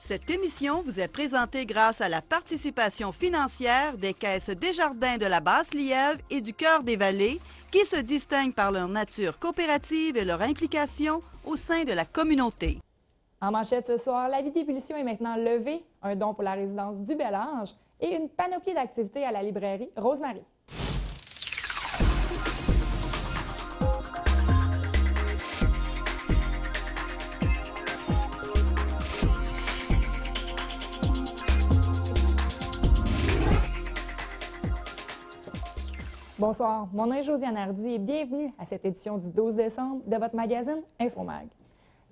Cette émission vous est présentée grâce à la participation financière des caisses Desjardins de la Basse-Lièvre et du Cœur des Vallées, qui se distinguent par leur nature coopérative et leur implication au sein de la communauté. En manchette ce soir, la vie d'ébullition est maintenant levée, un don pour la résidence du Bel-Ange et une panoplie d'activités à la librairie Rosemary. Bonsoir, mon nom est Josiane Hardy et bienvenue à cette édition du 12 décembre de votre magazine Infomag.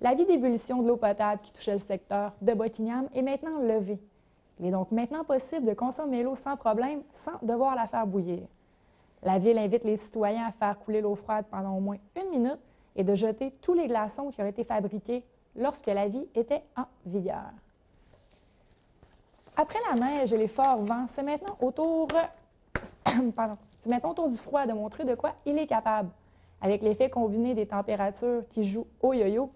La vie d'ébullition de l'eau potable qui touchait le secteur de Buckingham est maintenant levée. Il est donc maintenant possible de consommer l'eau sans problème, sans devoir la faire bouillir. La Ville invite les citoyens à faire couler l'eau froide pendant au moins 1 minute et de jeter tous les glaçons qui ont été fabriqués lorsque la vie était en vigueur. Après la neige et les forts vents, c'est maintenant au tour du froid de montrer de quoi il est capable. Avec l'effet combiné des températures qui jouent au yo-yo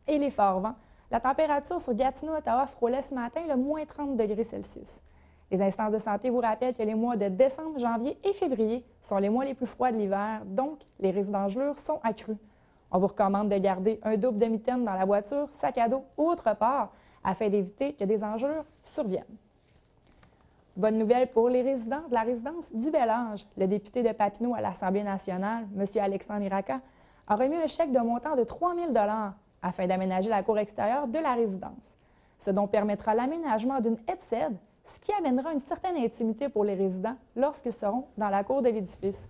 et les forts vents, la température sur Gatineau-Ottawa frôlait ce matin le moins 30 degrés Celsius. Les instances de santé vous rappellent que les mois de décembre, janvier et février sont les mois les plus froids de l'hiver, donc les risques d'engelure sont accrus. On vous recommande de garder un double de mitaine dans la voiture, sac à dos ou autre part, afin d'éviter que des engelures surviennent. Bonne nouvelle pour les résidents de la résidence du Bel-Ange. Le député de Papineau à l'Assemblée nationale, M. Alexandre Iraca, a remis un chèque de montant de 3 000 $ afin d'aménager la cour extérieure de la résidence. Ce dont permettra l'aménagement d'une haie de cèdre, ce qui amènera une certaine intimité pour les résidents lorsqu'ils seront dans la cour de l'édifice.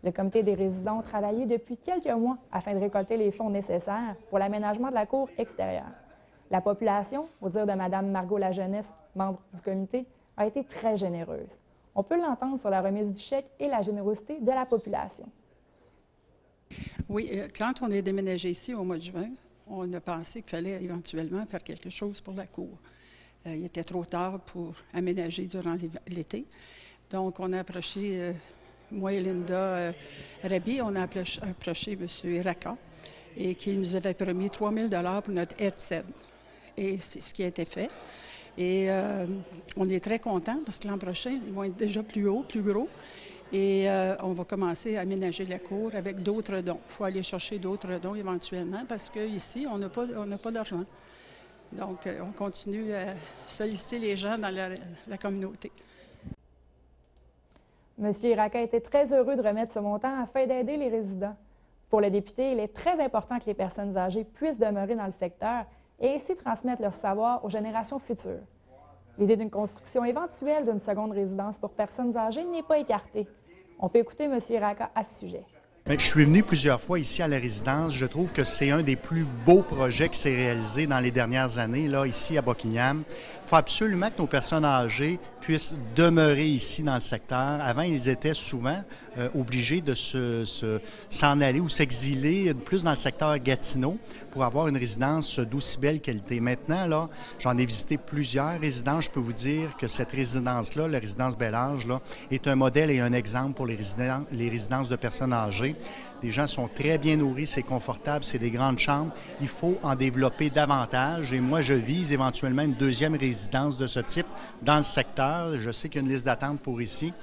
Le comité des résidents a travaillé depuis quelques mois afin de récolter les fonds nécessaires pour l'aménagement de la cour extérieure. La population, au dire de Mme Margot Lajeunesse, membre du comité, a été très généreuse. On peut l'entendre sur la remise du chèque et la générosité de la population. Oui, quand on est déménagé ici au mois de juin, on a pensé qu'il fallait éventuellement faire quelque chose pour la cour. Il était trop tard pour aménager durant l'été. Donc, on a approché, moi et Linda Rabi, on a approché M. Iraca, et qui nous avait promis 3 000 $ pour notre haie de cèdre. Et c'est ce qui a été fait. Et on est très contents parce que l'an prochain, ils vont être déjà plus hauts, plus gros. Et on va commencer à aménager la cour avec d'autres dons. Il faut aller chercher d'autres dons éventuellement parce qu'ici, on n'a pas d'argent. Donc, on continue à solliciter les gens dans la communauté. M. Iraca était très heureux de remettre ce montant afin d'aider les résidents. Pour le député, il est très important que les personnes âgées puissent demeurer dans le secteur et ainsi transmettre leur savoir aux générations futures. L'idée d'une construction éventuelle d'une seconde résidence pour personnes âgées n'est pas écartée. On peut écouter M. Iraca à ce sujet. Je suis venu plusieurs fois ici à la résidence. Je trouve que c'est un des plus beaux projets qui s'est réalisé dans les dernières années, là, ici à Buckingham. Il faut absolument que nos personnes âgées puissent demeurer ici dans le secteur. Avant, ils étaient souvent obligés de s'en aller ou s'exiler plus dans le secteur Gatineau pour avoir une résidence d'aussi belle qualité. Maintenant, là, j'en ai visité plusieurs résidences. Je peux vous dire que cette résidence-là, la résidence Bel-Ange, là, est un modèle et un exemple pour les résidences de personnes âgées. Les gens sont très bien nourris, c'est confortable, c'est des grandes chambres. Il faut en développer davantage et moi, je vise éventuellement une deuxième résidence de ce type dans le secteur. Je sais qu'il y a une liste d'attente pour ici.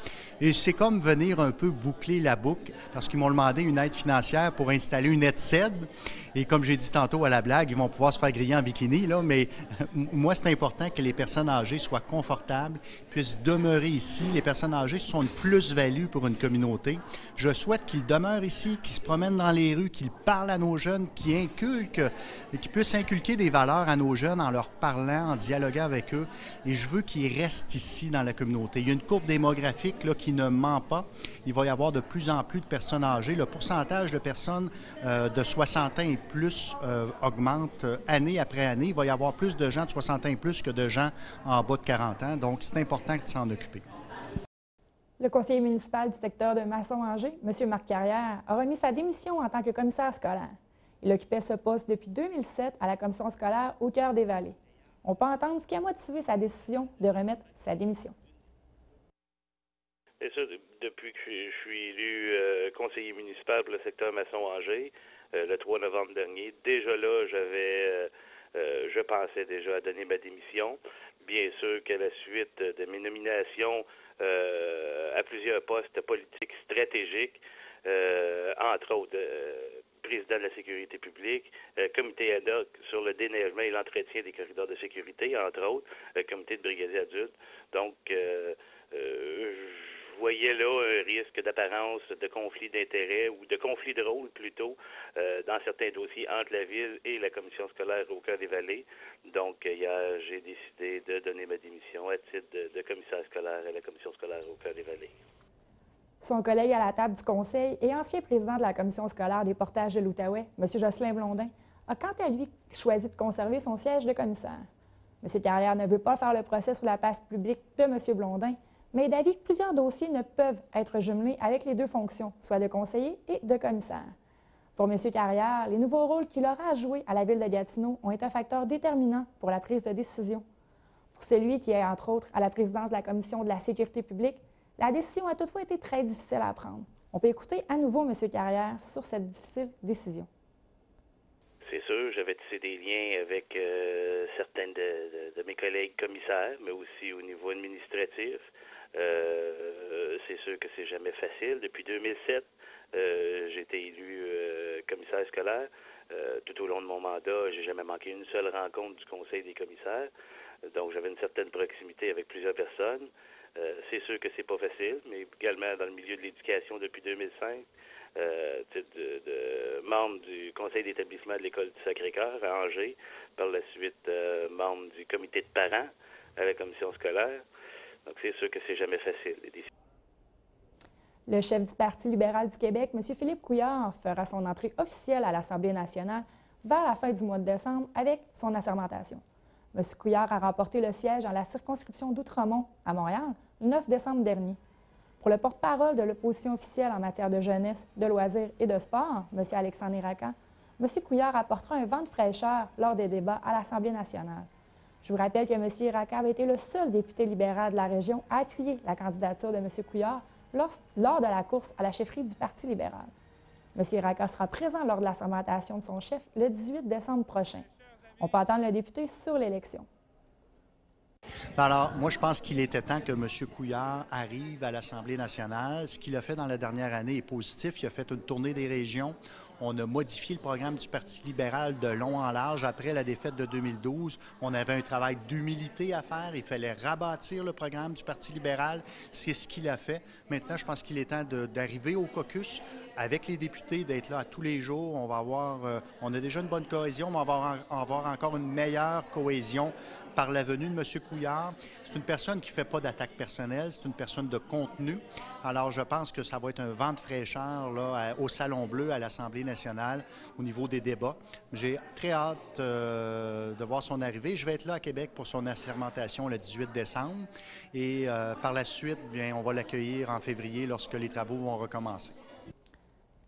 Et c'est comme venir un peu boucler la boucle parce qu'ils m'ont demandé une aide financière pour installer une haie de cèdre. Et comme j'ai dit tantôt à la blague, ils vont pouvoir se faire griller en bikini, là, mais moi, c'est important que les personnes âgées soient confortables, puissent demeurer ici. Les personnes âgées sont une plus-value pour une communauté. Je souhaite qu'ils demeurent ici, qu'ils se promènent dans les rues, qu'ils parlent à nos jeunes, qu'ils puissent inculquer des valeurs à nos jeunes en leur parlant, en dialoguant avec eux. Et je veux qu'ils restent ici dans la communauté. Il y a une courbe démographique là, qui ne ment pas. Il va y avoir de plus en plus de personnes âgées. Le pourcentage de personnes de 60 ans et plus augmente année après année. Il va y avoir plus de gens de 60 ans et plus que de gens en bas de 40 ans. Donc, c'est important de s'en occuper. Le conseiller municipal du secteur de Masson-Angers, M. Marc Carrière, a remis sa démission en tant que commissaire scolaire. Il occupait ce poste depuis 2007 à la commission scolaire au Cœur des Vallées. On peut entendre ce qui a motivé sa décision de remettre sa démission. Et ça, depuis que je suis élu conseiller municipal pour le secteur Masson-Angers, le 3 novembre dernier, déjà là, j'avais je pensais déjà à donner ma démission. Bien sûr qu'à la suite de mes nominations à plusieurs postes politiques stratégiques, entre autres président de la sécurité publique, comité ad hoc sur le déneigement et l'entretien des corridors de sécurité, entre autres, comité de brigadiers adultes. Donc, je voyais là un risque d'apparence de conflit d'intérêts ou de conflit de rôle plutôt dans certains dossiers entre la Ville et la commission scolaire au Cœur-des-Vallées. Donc, hier, j'ai décidé de donner ma démission à titre de commissaire scolaire à la commission scolaire au Cœur-des-Vallées. Son collègue à la table du Conseil et ancien président de la Commission scolaire des portages de l'Outaouais, M. Jocelyn Blondin, a quant à lui choisi de conserver son siège de commissaire. M. Carrière ne veut pas faire le procès sur la place publique de M. Blondin, mais est d'avis que plusieurs dossiers ne peuvent être jumelés avec les deux fonctions, soit de conseiller et de commissaire. Pour M. Carrière, les nouveaux rôles qu'il aura à jouer à la Ville de Gatineau ont été un facteur déterminant pour la prise de décision. Pour celui qui est, entre autres, à la présidence de la Commission de la sécurité publique, la décision a toutefois été très difficile à prendre. On peut écouter à nouveau M. Carrière sur cette difficile décision. C'est sûr, j'avais tissé des liens avec certains de mes collègues commissaires, mais aussi au niveau administratif. C'est sûr que c'est jamais facile. Depuis 2007, j'ai été élu commissaire scolaire. Tout au long de mon mandat, j'ai jamais manqué une seule rencontre du Conseil des commissaires. Donc, j'avais une certaine proximité avec plusieurs personnes. C'est sûr que c'est pas facile, mais également dans le milieu de l'éducation depuis 2005, membre du conseil d'établissement de l'école du Sacré-Cœur à Angers, par la suite membre du comité de parents à la commission scolaire. Donc c'est sûr que c'est jamais facile. Le chef du Parti libéral du Québec, M. Philippe Couillard, fera son entrée officielle à l'Assemblée nationale vers la fin du mois de décembre avec son assermentation. M. Couillard a remporté le siège dans la circonscription d'Outremont, à Montréal, le 9 décembre dernier. Pour le porte-parole de l'opposition officielle en matière de jeunesse, de loisirs et de sport, M. Alexandre Iraka, M. Couillard apportera un vent de fraîcheur lors des débats à l'Assemblée nationale. Je vous rappelle que M. Iraka avait été le seul député libéral de la région à appuyer la candidature de M. Couillard lors de la course à la chefferie du Parti libéral. M. Iraka sera présent lors de la sermentation de son chef le 18 décembre prochain. On peut entendre le député sur l'élection. Alors, moi, je pense qu'il était temps que M. Couillard arrive à l'Assemblée nationale. Ce qu'il a fait dans la dernière année est positif. Il a fait une tournée des régions. On a modifié le programme du Parti libéral de long en large. Après la défaite de 2012, on avait un travail d'humilité à faire. Il fallait rabâtir le programme du Parti libéral. C'est ce qu'il a fait. Maintenant, je pense qu'il est temps d'arriver au caucus avec les députés, d'être là à tous les jours. On va avoir, on a déjà une bonne cohésion, mais on va avoir encore une meilleure cohésion par la venue de M. Couillard. C'est une personne qui ne fait pas d'attaque personnelle, c'est une personne de contenu. Alors, je pense que ça va être un vent de fraîcheur là, au Salon Bleu, à l'Assemblée nationale, au niveau des débats. J'ai très hâte de voir son arrivée. Je vais être là à Québec pour son assermentation le 18 décembre. Et par la suite, bien, on va l'accueillir en février lorsque les travaux vont recommencer.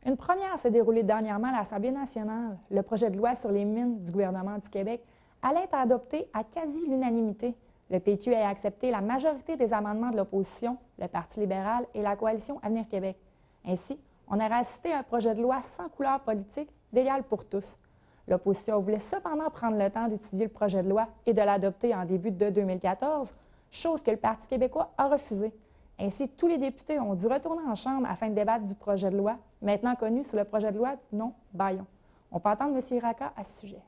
Une première s'est déroulée dernièrement à l'Assemblée nationale. Le projet de loi sur les mines du gouvernement du Québec allait être adopté à quasi-l'unanimité. Le PQ a accepté la majorité des amendements de l'opposition, le Parti libéral et la coalition Avenir Québec. Ainsi, on aurait assisté à un projet de loi sans couleur politique, d'égal pour tous. L'opposition voulait cependant prendre le temps d'étudier le projet de loi et de l'adopter en début de 2014, chose que le Parti québécois a refusée. Ainsi, tous les députés ont dû retourner en Chambre afin de débattre du projet de loi, maintenant connu sous le projet de loi du nom Bayon. On peut entendre M. Iraka à ce sujet.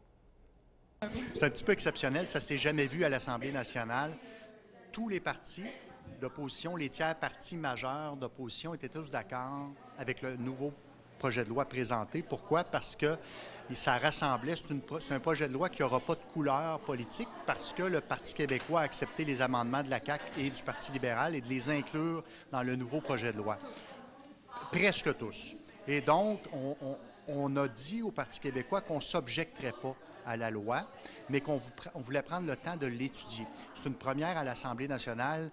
C'est un petit peu exceptionnel, ça ne s'est jamais vu à l'Assemblée nationale. Tous les partis d'opposition, les tiers partis majeurs d'opposition étaient tous d'accord avec le nouveau projet de loi présenté. Pourquoi? Parce que ça rassemblait, c'est un projet de loi qui n'aura pas de couleur politique parce que le Parti québécois a accepté les amendements de la CAQ et du Parti libéral et de les inclure dans le nouveau projet de loi. Presque tous. Et donc, on a dit au Parti québécois qu'on ne s'objecterait pas à la loi, mais qu'on voulait prendre le temps de l'étudier. C'est une première à l'Assemblée nationale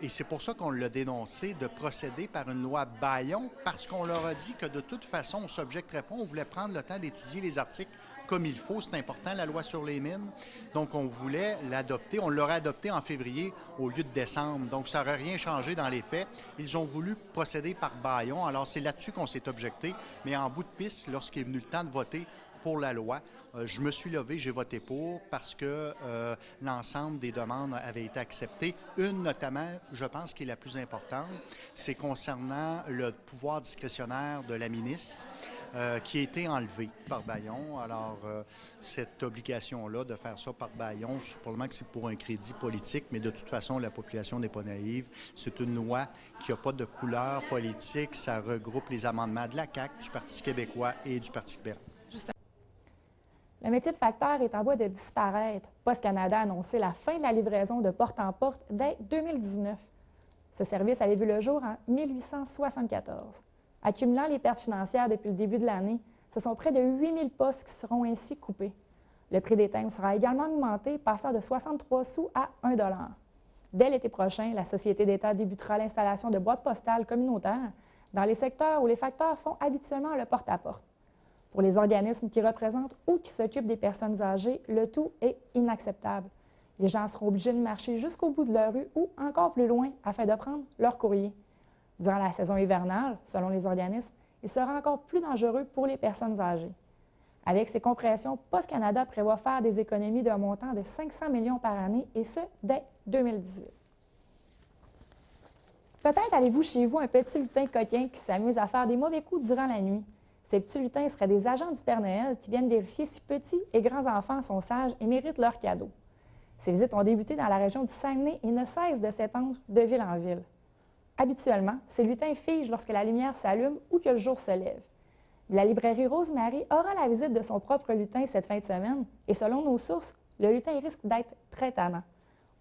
et c'est pour ça qu'on l'a dénoncé de procéder par une loi Bayon, parce qu'on leur a dit que de toute façon, on ne s'objecterait pas, on voulait prendre le temps d'étudier les articles comme il faut. C'est important, la loi sur les mines. Donc, on voulait l'adopter. On l'aurait adopté en février au lieu de décembre. Donc, ça n'aurait rien changé dans les faits. Ils ont voulu procéder par Bayon. Alors, c'est là-dessus qu'on s'est objecté. Mais en bout de piste, lorsqu'il est venu le temps de voter pour la loi. Je me suis levé, j'ai voté pour parce que l'ensemble des demandes avaient été acceptées. Une notamment, je pense, qui est la plus importante, c'est concernant le pouvoir discrétionnaire de la ministre qui a été enlevé par Bayon. Alors, cette obligation-là de faire ça par Bayon, probablement que c'est pour un crédit politique, mais de toute façon, la population n'est pas naïve. C'est une loi qui n'a pas de couleur politique. Ça regroupe les amendements de la CAQ, du Parti québécois et du Parti libéral. Le métier de facteur est en voie de disparaître. Post Canada a annoncé la fin de la livraison de porte en porte dès 2019. Ce service avait vu le jour en 1874. Accumulant les pertes financières depuis le début de l'année, ce sont près de 8000 postes qui seront ainsi coupés. Le prix des timbres sera également augmenté, passant de 63 sous à 1 $. Dès l'été prochain, la Société d'État débutera l'installation de boîtes postales communautaires dans les secteurs où les facteurs font habituellement le porte-à-porte. Pour les organismes qui représentent ou qui s'occupent des personnes âgées, le tout est inacceptable. Les gens seront obligés de marcher jusqu'au bout de leur rue ou encore plus loin afin de prendre leur courrier. Durant la saison hivernale, selon les organismes, il sera encore plus dangereux pour les personnes âgées. Avec ces compressions, Post Canada prévoit faire des économies d'un montant de 500 millions par année, et ce, dès 2018. Peut-être avez-vous chez vous un petit lutin coquin qui s'amuse à faire des mauvais coups durant la nuit. Ces petits lutins seraient des agents du Père Noël qui viennent vérifier si petits et grands enfants sont sages et méritent leurs cadeaux. Ces visites ont débuté dans la région du Saguenay et ne cessent de s'étendre de ville en ville. Habituellement, ces lutins figent lorsque la lumière s'allume ou que le jour se lève. La librairie Rosemary aura la visite de son propre lutin cette fin de semaine et selon nos sources, le lutin risque d'être très tannant.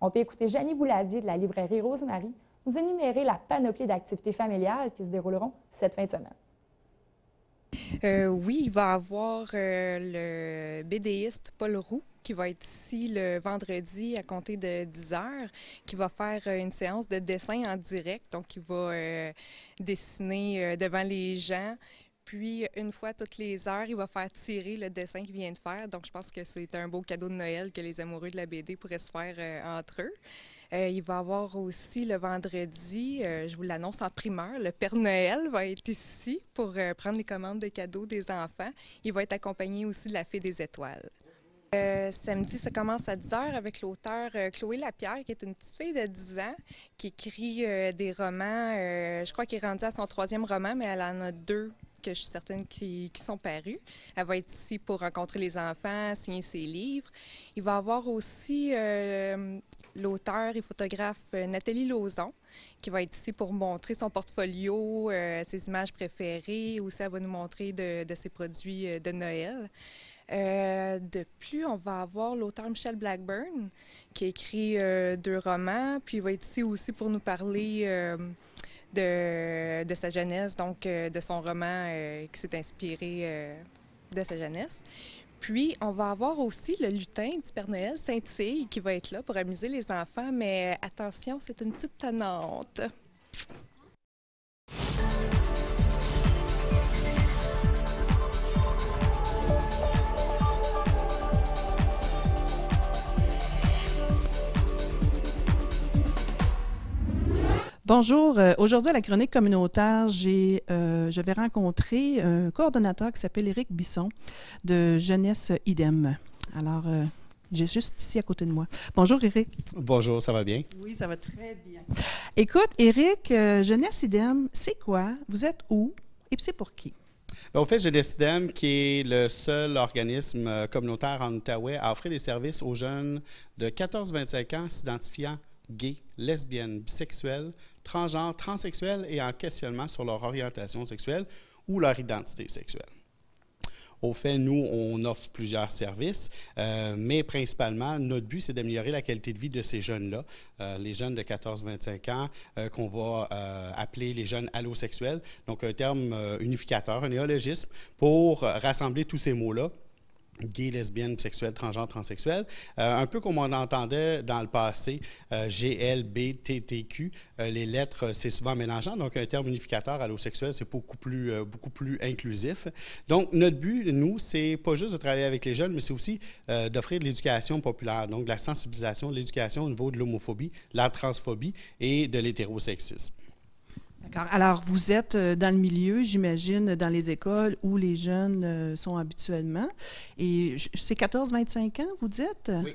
On peut écouter Jeannie Bouladier de la librairie Rosemary nous énumérer la panoplie d'activités familiales qui se dérouleront cette fin de semaine. Oui, il va y avoir le BDiste Paul Roux qui va être ici le vendredi à compter de 10 heures, qui va faire une séance de dessin en direct. Donc, il va dessiner devant les gens. Puis, une fois toutes les heures, il va faire tirer le dessin qu'il vient de faire. Donc, je pense que c'est un beau cadeau de Noël que les amoureux de la BD pourraient se faire entre eux. Il va y avoir aussi le vendredi, je vous l'annonce en primeur, le Père Noël va être ici pour prendre les commandes des cadeaux des enfants. Il va être accompagné aussi de la Fée des Étoiles. Samedi, ça commence à 10 heures avec l'auteur Chloé Lapierre, qui est une petite fille de 10 ans qui écrit des romans. Je crois qu'elle est rendue à son 3e roman, mais elle en a 2 que je suis certaine qui sont parus. Elle va être ici pour rencontrer les enfants, signer ses livres. Il va y avoir aussi l'auteur et photographe Nathalie Lauzon, qui va être ici pour montrer son portfolio, ses images préférées. Aussi, elle va nous montrer de ses produits de Noël. De plus, on va avoir l'auteur Michel Blackburn, qui a écrit 2 romans, puis il va être ici aussi pour nous parler de sa jeunesse, donc de son roman qui s'est inspiré de sa jeunesse. Puis, on va avoir aussi le lutin du Père Noël, Saint-Tille, qui va être là pour amuser les enfants, mais attention, c'est une petite tannante. Bonjour. Aujourd'hui, à la chronique communautaire, je vais rencontrer un coordonnateur qui s'appelle Éric Bisson de Jeunesse Idem. Alors, j'ai juste ici à côté de moi. Bonjour, Éric. Bonjour, ça va bien? Oui, ça va très bien. Écoute, Éric, Jeunesse Idem, c'est quoi? Vous êtes où? Et puis c'est pour qui? Au fait, Jeunesse Idem, qui est le seul organisme communautaire en Outaouais à offrir des services aux jeunes de 14-25 ans s'identifiant gays, lesbiennes, bisexuels, transgenres, transsexuels et en questionnement sur leur orientation sexuelle ou leur identité sexuelle. Au fait, nous, on offre plusieurs services, mais principalement, notre but, c'est d'améliorer la qualité de vie de ces jeunes-là, les jeunes de 14-25 ans, qu'on va appeler les jeunes allosexuels, donc un terme unificateur, un néologisme, pour rassembler tous ces mots-là. Gay, lesbienne, bisexuel, transgenre, transsexuel. Un peu comme on entendait dans le passé, GLBTQ, les lettres, c'est souvent mélangeant, donc un terme unificateur, allosexuel, c'est beaucoup plus inclusif. Donc, notre but, nous, c'est pas juste de travailler avec les jeunes, mais c'est aussi d'offrir de l'éducation populaire, donc de la sensibilisation, de l'éducation au niveau de l'homophobie, la transphobie et de l'hétérosexisme. D'accord. Alors, vous êtes dans le milieu, j'imagine, dans les écoles où les jeunes sont habituellement. Et c'est 14-25 ans, vous dites? Oui.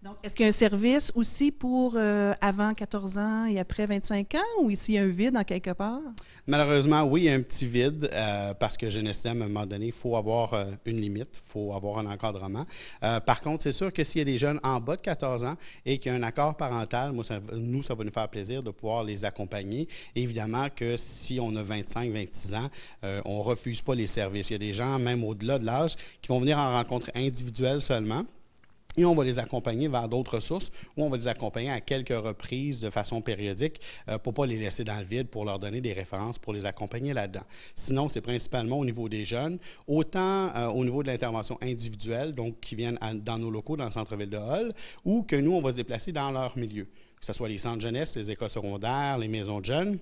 Donc, est-ce qu'il y a un service aussi pour avant 14 ans et après 25 ans, ou ici il y a un vide en quelque part? Malheureusement, oui, il y a un petit vide parce que Jeunesse IDEM, à un moment donné, il faut avoir une limite, il faut avoir un encadrement. Par contre, c'est sûr que s'il y a des jeunes en bas de 14 ans et qu'il y a un accord parental, ça va nous faire plaisir de pouvoir les accompagner. Évidemment que si on a 25-26 ans, on ne refuse pas les services. Il y a des gens, même au-delà de l'âge, qui vont venir en rencontre individuelle seulement. Et on va les accompagner vers d'autres ressources ou on va les accompagner à quelques reprises de façon périodique pour ne pas les laisser dans le vide, pour leur donner des références, pour les accompagner là-dedans. Sinon, c'est principalement au niveau des jeunes, autant au niveau de l'intervention individuelle, donc qui viennent dans nos locaux dans le centre-ville de Hull, ou que nous, on va se déplacer dans leur milieu, que ce soit les centres jeunesse, les écoles secondaires, les maisons de jeunes.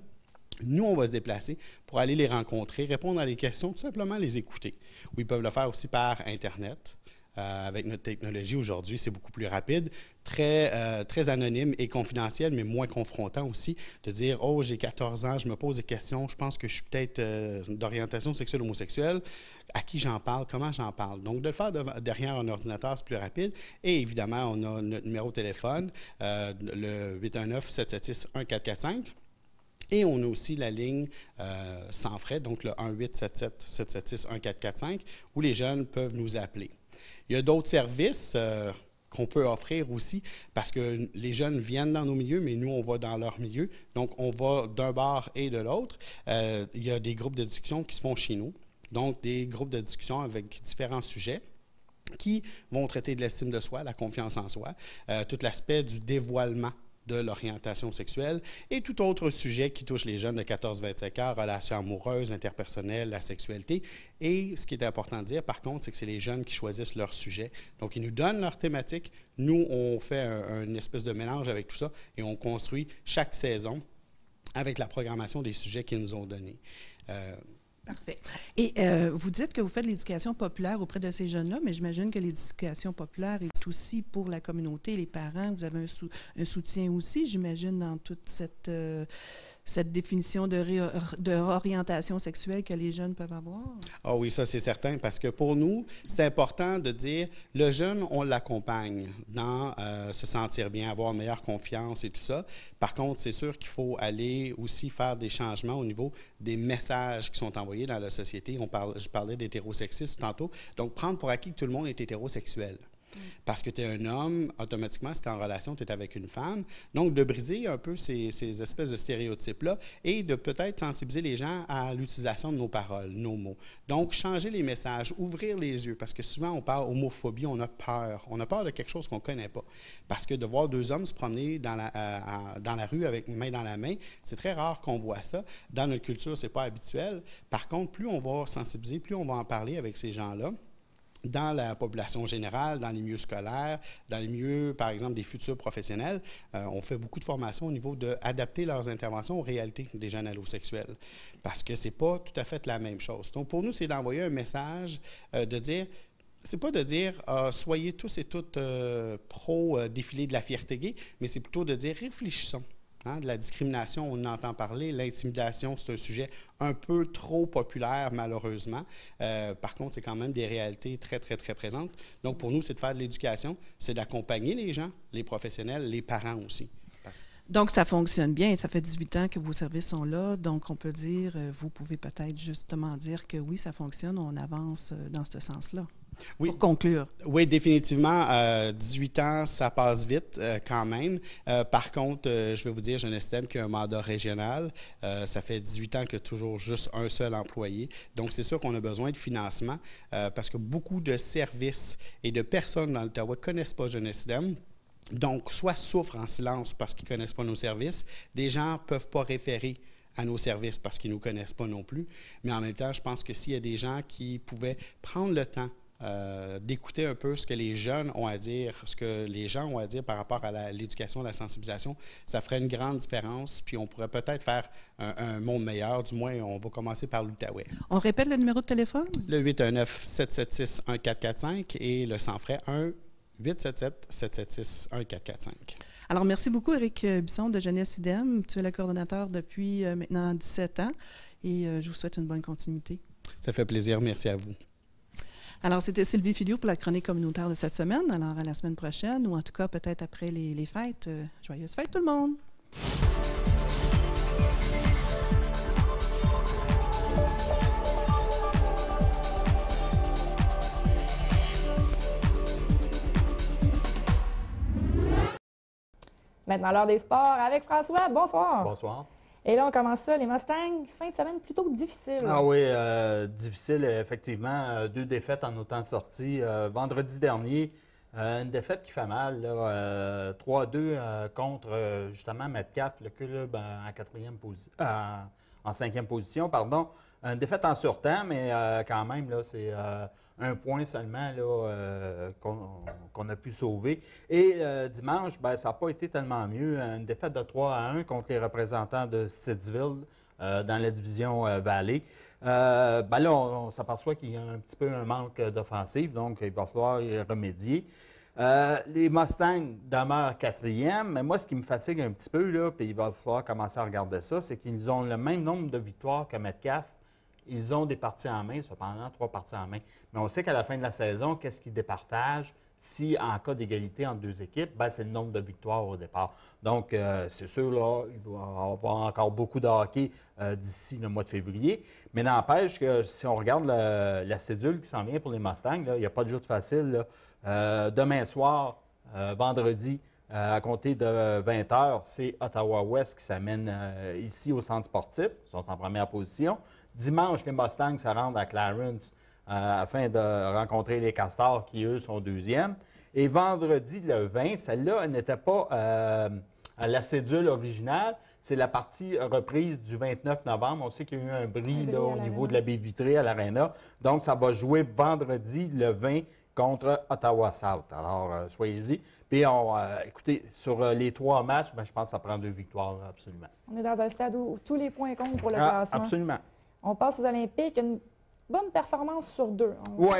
Nous, on va se déplacer pour aller les rencontrer, répondre à des questions, tout simplement les écouter. Ou ils peuvent le faire aussi par Internet. Avec notre technologie aujourd'hui, c'est beaucoup plus rapide, très anonyme et confidentiel, mais moins confrontant aussi, de dire « Oh, j'ai 14 ans, je me pose des questions, je pense que je suis peut-être d'orientation sexuelle homosexuelle, à qui j'en parle, comment j'en parle? » Donc, de le faire derrière un ordinateur, c'est plus rapide. Et évidemment, on a notre numéro de téléphone, le 819-776-1445. Et on a aussi la ligne sans frais, donc le 1-877-776-1445, où les jeunes peuvent nous appeler. Il y a d'autres services qu'on peut offrir aussi parce que les jeunes viennent dans nos milieux, mais nous, on va dans leur milieu. Donc, on va d'un bord et de l'autre. Il y a des groupes de discussion qui se font chez nous. Donc, des groupes de discussion avec différents sujets qui vont traiter de l'estime de soi, la confiance en soi, tout l'aspect du dévoilement de l'orientation sexuelle et tout autre sujet qui touche les jeunes de 14-25 ans, relations amoureuses, interpersonnelles, la sexualité. Et ce qui est important de dire, par contre, c'est que c'est les jeunes qui choisissent leur sujet. Donc, ils nous donnent leur thématique. Nous, on fait une espèce de mélange avec tout ça et on construit chaque saison avec la programmation des sujets qu'ils nous ont donnés. Parfait. Et vous dites que vous faites de l'éducation populaire auprès de ces jeunes-là, mais j'imagine que l'éducation populaire est aussi pour la communauté, les parents. Vous avez un soutien aussi, j'imagine, dans toute cette définition de orientation sexuelle que les jeunes peuvent avoir? Ah oui, ça c'est certain, parce que pour nous, c'est important de dire, le jeune, on l'accompagne dans se sentir bien, avoir une meilleure confiance et tout ça. Par contre, c'est sûr qu'il faut aller aussi faire des changements au niveau des messages qui sont envoyés dans la société. Je parlais d'hétérosexisme tantôt, donc prendre pour acquis que tout le monde est hétérosexuel. Parce que tu es un homme, automatiquement, si tu es en relation, tu es avec une femme. Donc, de briser un peu ces espèces de stéréotypes-là et de peut-être sensibiliser les gens à l'utilisation de nos paroles, nos mots. Donc, changer les messages, ouvrir les yeux, parce que souvent, on parle homophobie, on a peur. On a peur de quelque chose qu'on ne connaît pas. Parce que de voir deux hommes se promener dans la rue avec une main dans la main, c'est très rare qu'on voit ça. Dans notre culture, ce n'est pas habituel. Par contre, plus on va sensibiliser, plus on va en parler avec ces gens-là, dans la population générale, dans les milieux scolaires, dans les milieux, par exemple, des futurs professionnels, on fait beaucoup de formations au niveau d'adapter leurs interventions aux réalités des jeunes allosexuels. Parce que ce n'est pas tout à fait la même chose. Donc, pour nous, c'est d'envoyer un message de dire, c'est pas de dire soyez tous et toutes pro-défilé de la fierté gay, mais c'est plutôt de dire réfléchissons. De la discrimination, on entend parler. L'intimidation, c'est un sujet un peu trop populaire, malheureusement. Par contre, c'est quand même des réalités très, très, très présentes. Donc, pour nous, c'est de faire de l'éducation, c'est d'accompagner les gens, les professionnels, les parents aussi. Donc, ça fonctionne bien. Ça fait 18 ans que vos services sont là. Donc, on peut dire, vous pouvez peut-être justement dire que oui, ça fonctionne, on avance dans ce sens-là. Oui. Pour conclure. Oui, définitivement. 18 ans, ça passe vite quand même. Par contre, je vais vous dire, Jeunesse IDEM qui a un mandat régional. Ça fait 18 ans qu'il y a toujours juste un seul employé. Donc, c'est sûr qu'on a besoin de financement parce que beaucoup de services et de personnes dans l'Ottawa ne connaissent pas Jeunesse IDEM. Donc, soit souffrent en silence parce qu'ils ne connaissent pas nos services. Des gens ne peuvent pas référer à nos services parce qu'ils ne nous connaissent pas non plus. Mais en même temps, je pense que s'il y a des gens qui pouvaient prendre le temps d'écouter un peu ce que les jeunes ont à dire, ce que les gens ont à dire par rapport à l'éducation, la sensibilisation, ça ferait une grande différence, puis on pourrait peut-être faire un monde meilleur. Du moins, on va commencer par l'Outaouais. On répète le numéro de téléphone? Le 819-776-1445 et le sans frais 1-877-776-1445. Alors, merci beaucoup, Éric Bisson de Jeunesse IDEM. Tu es le coordonnateur depuis maintenant 17 ans et je vous souhaite une bonne continuité. Ça fait plaisir. Merci à vous. Alors, c'était Sylvie Filiou pour la chronique communautaire de cette semaine. Alors, à la semaine prochaine, ou en tout cas peut-être après les fêtes. Joyeuses fêtes tout le monde! Maintenant, l'heure des sports avec François. Bonsoir. Bonsoir. Et là, on commence ça, les Mustangs, fin de semaine plutôt difficile. Ah oui, difficile, effectivement. 2 défaites en autant de sorties. Vendredi dernier, une défaite qui fait mal, 3-2 contre, justement, Metcalfe, le club en 5e position, pardon. Une défaite en surtemps, mais quand même, là, c'est 1 point seulement là, qu'on a pu sauver. Et dimanche, ben, ça n'a pas été tellement mieux. Une défaite de 3-1 contre les représentants de Stittsville dans la division Valley. Ben là, on s'aperçoit qu'il y a un petit peu un manque d'offensive, donc il va falloir y remédier. Les Mustangs demeurent 4e, mais moi, ce qui me fatigue un petit peu, là, puis il va falloir commencer à regarder ça, c'est qu'ils ont le même nombre de victoires que Metcalfe. Ils ont des parties en main, cependant 3 parties en main. Mais on sait qu'à la fin de la saison, qu'est-ce qu'ils départagent? Si, en cas d'égalité entre 2 équipes, ben, c'est le nombre de victoires au départ. Donc, c'est sûr, là, il va y avoir encore beaucoup de hockey d'ici le mois de février. Mais n'empêche que si on regarde la cédule qui s'en vient pour les Mustangs, là, il n'y a pas de joute facile. Demain soir, vendredi, à compter de 20h, c'est Ottawa-Ouest qui s'amène ici au centre sportif. Ils sont en première position. Dimanche, les Mustangs se rendent à Clarence afin de rencontrer les Castors qui, eux, sont 2e. Et vendredi, le 20, celle-là n'était pas à la cédule originale. C'est la partie reprise du 29 novembre. On sait qu'il y a eu un bris là, au niveau de la baie vitrée à l'Arena. Donc, ça va jouer vendredi, le 20, contre Ottawa-South. Alors, soyez-y. Puis, écoutez, sur les 3 matchs, ben, je pense que ça prend 2 victoires, absolument. On est dans un stade où tous les points comptent pour le classement. Absolument. On passe aux Olympiques, une bonne performance sur 2. Oui.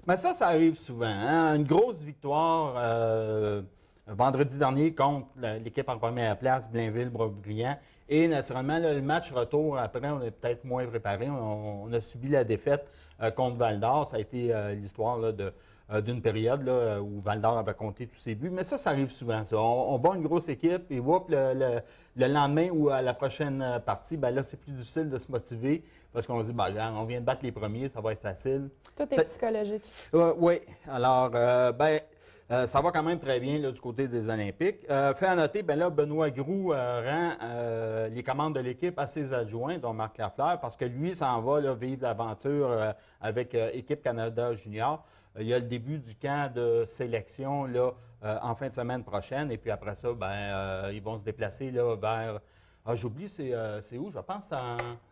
Mais ça arrive souvent. Hein? Une grosse victoire vendredi dernier contre l'équipe en première place, Blainville-Boisbriand. Et naturellement, là, le match retour, après, on est peut-être moins préparé. On a subi la défaite contre Val-d'Or. Ça a été l'histoire d'une période là, où Val-d'Or avait compté tous ses buts. Mais ça arrive souvent. Ça. On bat une grosse équipe et le lendemain ou à la prochaine partie, ben là, c'est plus difficile de se motiver parce qu'on se dit, ben, on vient de battre les premiers, ça va être facile. Tout est psychologique. Oui. Alors, ça va quand même très bien là, du côté des Olympiques. Fait à noter, ben là, Benoît Groux rend les commandes de l'équipe à ses adjoints, dont Marc Lafleur, parce que lui s'en va là, vivre l'aventure avec Équipe Canada Junior. Il y a le début du camp de sélection là, en fin de semaine prochaine. Et puis après ça, ils vont se déplacer là, vers... Ah, j'oublie, c'est où? Je pense que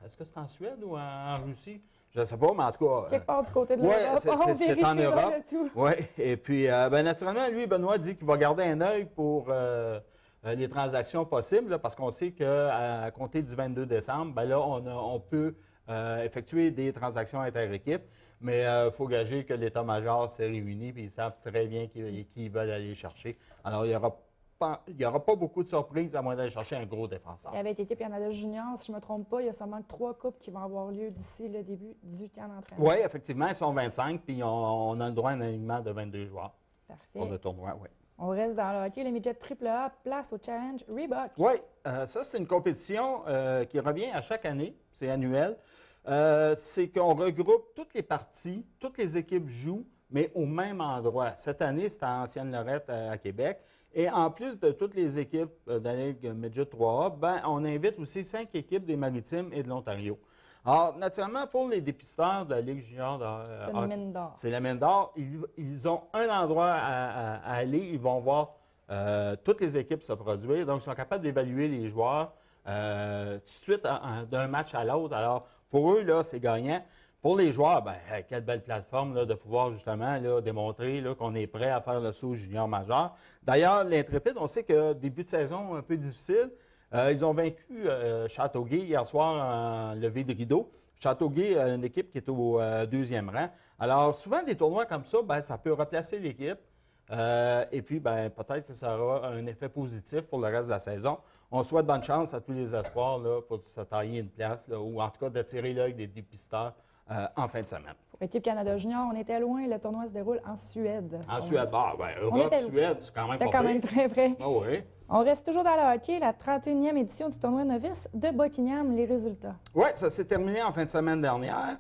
est-ce que c'est en Suède ou en Russie? Je ne sais pas, mais en tout cas... Quelque part du côté de l'Europe. C'est en Europe. Oui, et puis, naturellement, lui, Benoît dit qu'il va garder un œil pour les transactions possibles, là, parce qu'on sait qu'à compter du 22 décembre, ben là, on peut effectuer des transactions inter-équipes. Mais il faut gager que l'état-major s'est réuni et ils savent très bien qui ils veulent aller chercher. Alors, il n'y aura pas beaucoup de surprises à moins d'aller chercher un gros défenseur. Et avec l'équipe Canada Junior, si je ne me trompe pas, il y a seulement 3 coupes qui vont avoir lieu d'ici le début du camp d'entraînement. Oui, effectivement, ils sont 25 puis on a le droit à un alignement de 22 joueurs. Parfait. Pour le tournoi, oui. On reste dans le hockey, les midgets AAA, place au Challenge Reebok. Oui, ça c'est une compétition qui revient à chaque année, c'est annuel. C'est qu'on regroupe toutes les parties, toutes les équipes jouent, mais au même endroit. Cette année, c'était à Ancienne-Lorette à Québec. Et en plus de toutes les équipes de la Ligue Midget 3A, on invite aussi 5 équipes des Maritimes et de l'Ontario. Alors, naturellement, pour les dépisteurs de la Ligue junior, c'est une mine d'or. C'est la mine d'or. Ils ont un endroit à aller. Ils vont voir toutes les équipes se produire. Donc, ils sont capables d'évaluer les joueurs tout de suite d'un match à l'autre. Alors, pour eux, là, c'est gagnant. Pour les joueurs, quelle belle plateforme là, de pouvoir justement là, démontrer qu'on est prêt à faire le saut junior majeur. D'ailleurs, l'Intrépide, on sait que début de saison un peu difficile. Ils ont vaincu Châteauguay hier soir en levée de rideau. Châteauguay, une équipe qui est au 2e rang. Alors, souvent, des tournois comme ça, ça peut replacer l'équipe. Et puis, ben, peut-être que ça aura un effet positif pour le reste de la saison. On souhaite bonne chance à tous les espoirs là, pour se tailler une place, là, ou en tout cas d'attirer l'œil des dépisteurs en fin de semaine. Pour l'équipe Canada Junior, on était loin. Le tournoi se déroule en Suède. En Suède, Europe, Suède, c'est quand même pas quand même très près. Oh, oui. On reste toujours dans le hockey, la 31e édition du tournoi novice de Buckingham. Les résultats? Oui, ça s'est terminé en fin de semaine dernière.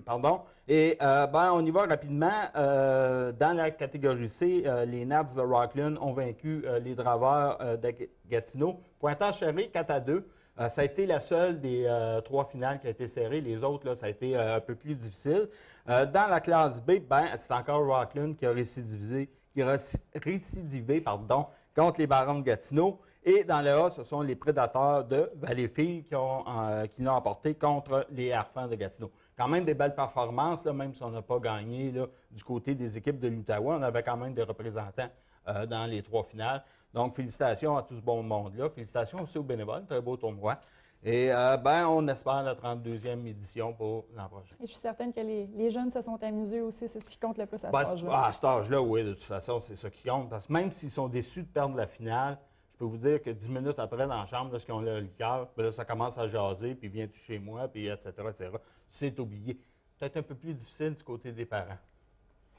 Pardon. Et on y va rapidement. Dans la catégorie C, les Nats de Rockland ont vaincu les Draveurs de Gatineau. Pointage serré, 4-2. Ça a été la seule des 3 finales qui a été serrée. Les autres, là, ça a été un peu plus difficile. Dans la classe B, c'est encore Rockland qui a récidivé, contre les Barons de Gatineau. Et dans le A, ce sont les Prédateurs de Valleyfield qui l'ont emporté contre les Harfans de Gatineau. Quand même des belles performances, là, même si on n'a pas gagné là, du côté des équipes de l'Outaouais. On avait quand même des représentants dans les 3 finales. Donc, félicitations à tout ce bon monde-là. Félicitations aussi aux bénévoles. Très beau tournoi. Et on espère la 32e édition pour l'an prochain. Et je suis certaine que les jeunes se sont amusés aussi. C'est ce qui compte le plus à cet âge-là. À cet âge-là, oui, de toute façon, c'est ça qui compte. Parce que même s'ils sont déçus de perdre la finale, je peux vous dire que 10 minutes après, dans la chambre, lorsqu'ils ont le liqueur, là, ça commence à jaser, puis viens-tu chez moi, puis etc., etc. C'est oublié. Peut-être un peu plus difficile du côté des parents.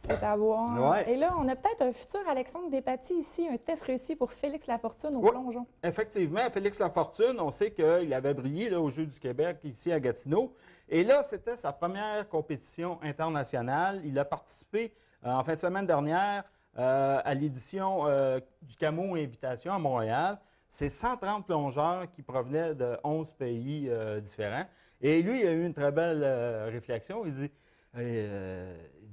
C'est à voir. Ouais. Et là, on a peut-être un futur Alexandre Despatie ici, un test réussi pour Félix Lafortune au plongeon. Effectivement, Félix Lafortune, on sait qu'il avait brillé là, aux Jeux du Québec, ici à Gatineau. Et là, c'était sa première compétition internationale. Il a participé en fin de semaine dernière à l'édition du Camo Invitation à Montréal. C'est 130 plongeurs qui provenaient de 11 pays différents. Et lui, il a eu une très belle réflexion. Il dit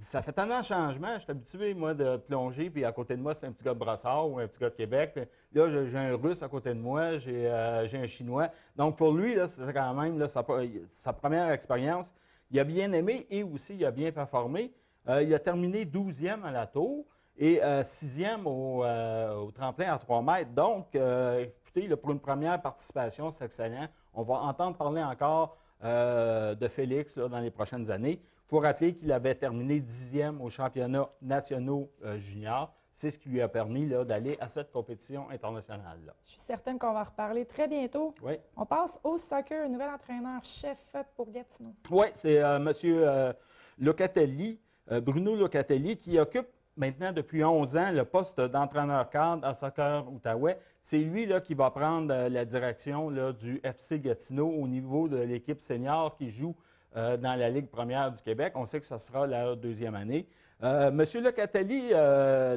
ça fait tellement de changement. Je suis habitué, moi, de plonger, puis à côté de moi, c'est un petit gars de Brossard ou un petit gars de Québec. Puis là, j'ai un Russe à côté de moi, j'ai un Chinois. Donc, pour lui, c'était quand même là, sa première expérience. Il a bien aimé et aussi, il a bien performé. Il a terminé 12e à la tour et 6e au tremplin à 3 mètres. Donc, écoutez, là, pour une première participation, c'est excellent. On va entendre parler encore de Félix là, dans les prochaines années. Il faut rappeler qu'il avait terminé 10e aux championnats nationaux juniors. C'est ce qui lui a permis d'aller à cette compétition internationale-là. Je suis certaine qu'on va en reparler très bientôt. Oui. On passe au soccer, un nouvel entraîneur-chef pour Gatineau. Oui, c'est M. Locatelli, Bruno Locatelli, qui occupe maintenant depuis 11 ans le poste d'entraîneur-cadre à Soccer Outaouais. C'est lui là, qui va prendre la direction là, du FC Gatineau au niveau de l'équipe senior qui joue dans la Ligue première du Québec. On sait que ce sera la 2e année. M. Locatelli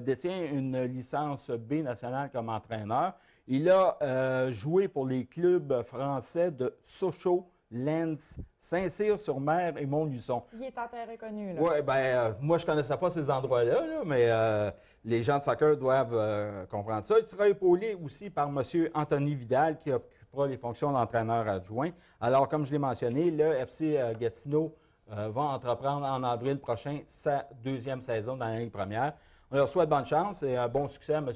détient une licence B nationale comme entraîneur. Il a joué pour les clubs français de Sochaux, Lens, Saint-Cyr-sur-Mer et Montluçon. Il est en terre reconnue. Oui, moi, je ne connaissais pas ces endroits-là, mais les gens de soccer doivent comprendre ça. Il sera épaulé aussi par M. Anthony Vidal, qui occupera les fonctions d'entraîneur adjoint. Alors, comme je l'ai mentionné, le FC Gatineau va entreprendre en avril prochain sa 2e saison dans la Ligue première. On leur souhaite bonne chance et un bon succès à M.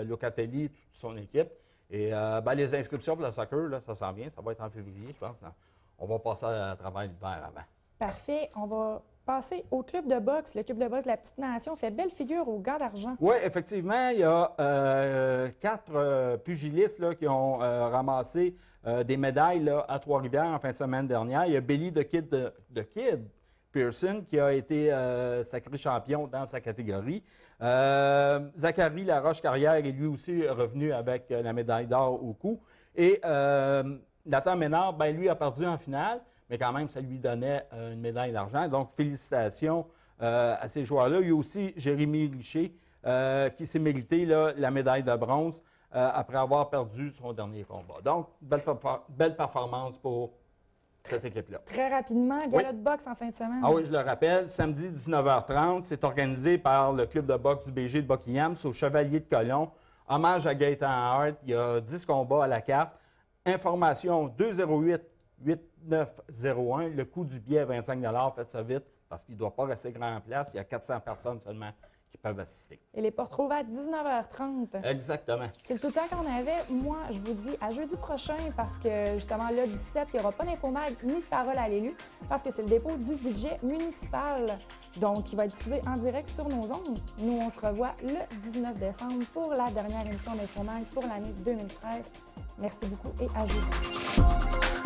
Locatelli et toute son équipe. Et les inscriptions pour le soccer, là, ça s'en vient. Ça va être en février, je pense. On va passer à travers l'hiver avant. Parfait. On va passer au club de boxe. Le club de boxe de la Petite Nation fait belle figure aux gants d'argent. Oui, effectivement, il y a 4 pugilistes là, qui ont ramassé des médailles là, à Trois-Rivières en fin de semaine dernière. Il y a Billy the Kid Pearson qui a été sacré champion dans sa catégorie. Zachary Laroche-Carrière est lui aussi revenu avec la médaille d'or au cou. Et Nathan Ménard, lui a perdu en finale, mais quand même, ça lui donnait une médaille d'argent. Donc, félicitations à ces joueurs-là. Il y a aussi Jérémy Richer qui s'est mérité là, la médaille de bronze après avoir perdu son dernier combat. Donc, belle performance pour cette équipe-là. Très rapidement, gala de boxe en fin de semaine. Ah oui, je le rappelle, samedi 19h30, c'est organisé par le club de boxe du BG de Buckingham, c'est au Chevalier de Colomb. Hommage à Gaëtan Hart. Il y a 10 combats à la carte. Information 208-8901. Le coût du billet, 25 $. Faites ça vite parce qu'il ne doit pas rester grand en place. Il y a 400 personnes seulement qui peuvent assister. Et les portes ouvertes à 19h30. Exactement. C'est tout le temps qu'on avait. Moi, je vous dis à jeudi prochain parce que justement là, 17, il n'y aura pas d'infomag ni de parole à l'élu parce que c'est le dépôt du budget municipal. Donc, il va être diffusé en direct sur nos ondes. Nous, on se revoit le 19 décembre pour la dernière émission d'Infomag pour l'année 2013. Merci beaucoup et à jeudi.